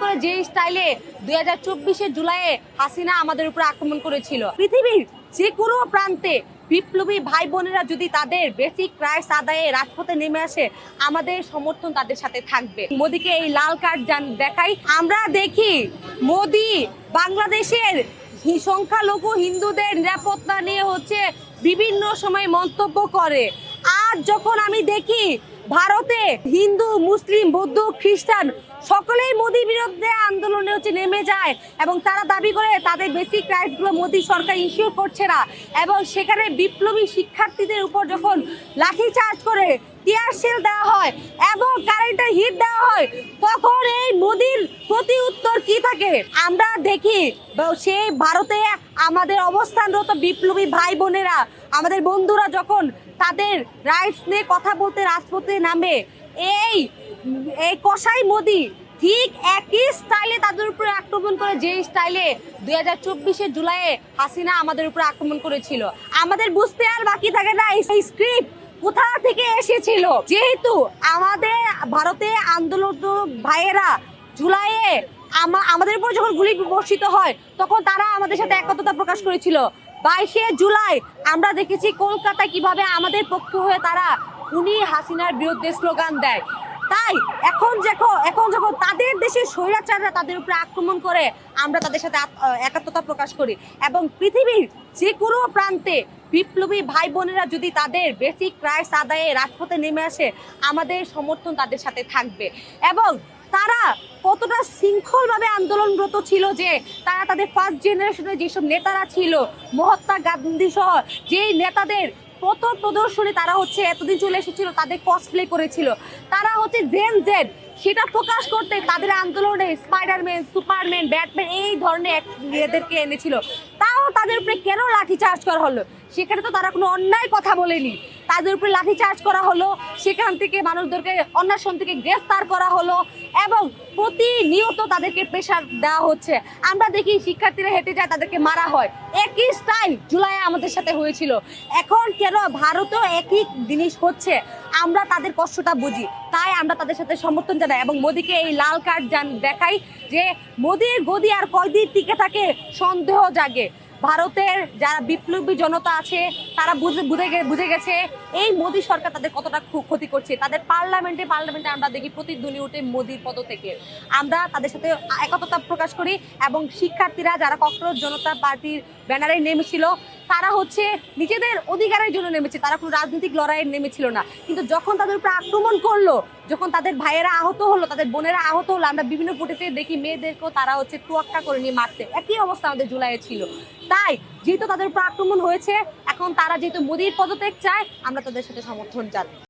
করে যে স্টাইলে 2024-এর জুলাইয়ে হাসিনা আমাদের উপর আক্রমণ করেছিল, পৃথিবীর যে কোনো প্রান্তে বিপ্লবী ভাই বোনেরা যদি তাদের বেসিক রাইটস আদায়ে রাজপথে নেমে আসে, আমাদের সমর্থন তাদের সাথে থাকবে। মোদিকে এই লাল কার্ড দেখাই। আমরা দেখি মোদি বাংলাদেশের সংখ্যালঘু হিন্দুদের নিরাপত্তা নিয়ে বিভিন্ন সময় মন্তব্য করে। আজ যখন আমি দেখি ভারতে হিন্দু, মুসলিম, বৌদ্ধ, খ্রিস্টান সকলেই মোদির বিরুদ্ধে আন্দোলনে নেমে যায় এবং তারা দাবি করে তাদের বেসিক রাইটসগুলো মোদি সরকার ইস্যু করছে না, এবং সেখানে বিপ্লবী শিক্ষার্থীদের উপর যখন লাঠিচার্জ করে টিয়ার শেল দেওয়া হয় এবং কারেন্টের হিট দেওয়া হয়, তখন এই মোদির প্রতি উত্তর কি থাকে? আমরা দেখি সেই ভারতে আমাদের অবস্থানরত বিপ্লবী ভাই বোনেরা, আমাদের বন্ধুরা যখন তাদের রাইটস নিয়ে কথা বলতে রাজপথে নামে, এই কসাই মোদি ঠিক একই স্টাইলে তাদের উপরে আক্রমণ করে যে স্টাইলে 2024-এর জুলাইয়ে হাসিনা আমাদের উপরে আক্রমণ করেছিল। আমাদের বুঝতে আর বাকি থাকে না এই স্ক্রিপ্ট কোথা থেকে এসেছিল। যেহেতু আমাদের ভারতে আন্দোলনরত ভাইয়েরা জুলাইয়ে আমাদের উপর যখন গুলি বর্ষিত হয়, তখন তারা আমাদের সাথে একতা প্রকাশ করেছিল। 22শে জুলাই আমরা দেখেছি কলকাতায় কিভাবে আমাদের পক্ষ হয়ে তারা উনি হাসিনার বিরুদ্ধে স্লোগান দেয়। তাই এখন যখন তাদের দেশের স্বৈরাচাররা তাদের উপরে আক্রমণ করে, আমরা তাদের সাথে একাত্মতা প্রকাশ করি এবং পৃথিবীর যে কোনো প্রান্তে বিপ্লবী ভাই বোনেরা যদি তাদের বেসিক রাইটস আদায়ে রাজপথে নেমে আসে, আমাদের সমর্থন তাদের সাথে থাকবে। এবং তারা কতটা শৃঙ্খলভাবে আন্দোলনরত ছিল যে তারা তাদের ফার্স্ট জেনারেশনের যেসব নেতারা ছিল, মহাত্মা গান্ধী সহ যেই নেতাদের প্রথম প্রদর্শনী তারা এতদিন চলে এসেছিল, তাদের কসপ্লে করেছিল, তারা জেন জেড সেটা প্রকাশ করতে তাদের আন্দোলনে স্পাইডারম্যান, সুপারম্যান, ব্যাটম্যান এই ধরনের এদেরকে এনেছিল। তাও তাদের উপরে কেন লাঠিচার্জ করা হলো? সেখানে তো তারা কোনো অন্যায় কথা বলেনি, তাদের উপরে লাঠিচার্জ করা হলো, সেখান থেকে মানুষদেরকে অন্বেষণ থেকে গ্রেফতার করা হলো এবং প্রতিনিয়ত তাদেরকে প্রেশার দেওয়া হচ্ছে। আমরা দেখি শিক্ষার্থীরা হেঁটে যায়, তাদেরকে মারা হয়। একই স্টাইল জুলাইয়ে আমাদের সাথে হয়েছিল। এখন কেন ভারতেও একই জিনিস হচ্ছে? আমরা তাদের কষ্টটা বুঝি, তাই আমরা তাদের সাথে সমর্থন জানাই এবং মোদিকে এই লাল কার্ড দেখাই যে মোদির গদি আর কয়দিন টিকে থাকে সন্দেহ জাগে। ভারতের যারা বিপ্লবী জনতা আছে তারা বুঝে গেছে এই মোদি সরকার তাদের কতটা ক্ষতি করছে। তাদের পার্লামেন্টে আমরা দেখি প্রতিধ্বনি ওঠে মোদির পদ থেকে। আমরা তাদের সাথে একতা প্রকাশ করি এবং শিক্ষার্থীরা যারা ককরোচ জনতা পার্টির ব্যানারে নেমেছিল, তারা নিজেদের অধিকারের জন্য নেমেছে, তারা কোনো রাজনৈতিক লড়াইয়ে নেমেছিল না। কিন্তু যখন তাদের উপর আক্রমণ করলো, যখন তাদের ভাইয়েরা আহত হলো, তাদের বোনেরা আহত হলো, আমরা বিভিন্ন ফুটেজে দেখি মেয়েদেরকেও তারা তোয়াক্কা করে নিয়ে মারতে। একই অবস্থা আমাদের জুলাইয়ে ছিল। তাই যেহেতু তাদের উপর আক্রমণ হয়েছে, এখন তারা যেহেতু মোদির পদত্যাগ চায়, আমরা তাদের সাথে সমর্থন জানাই।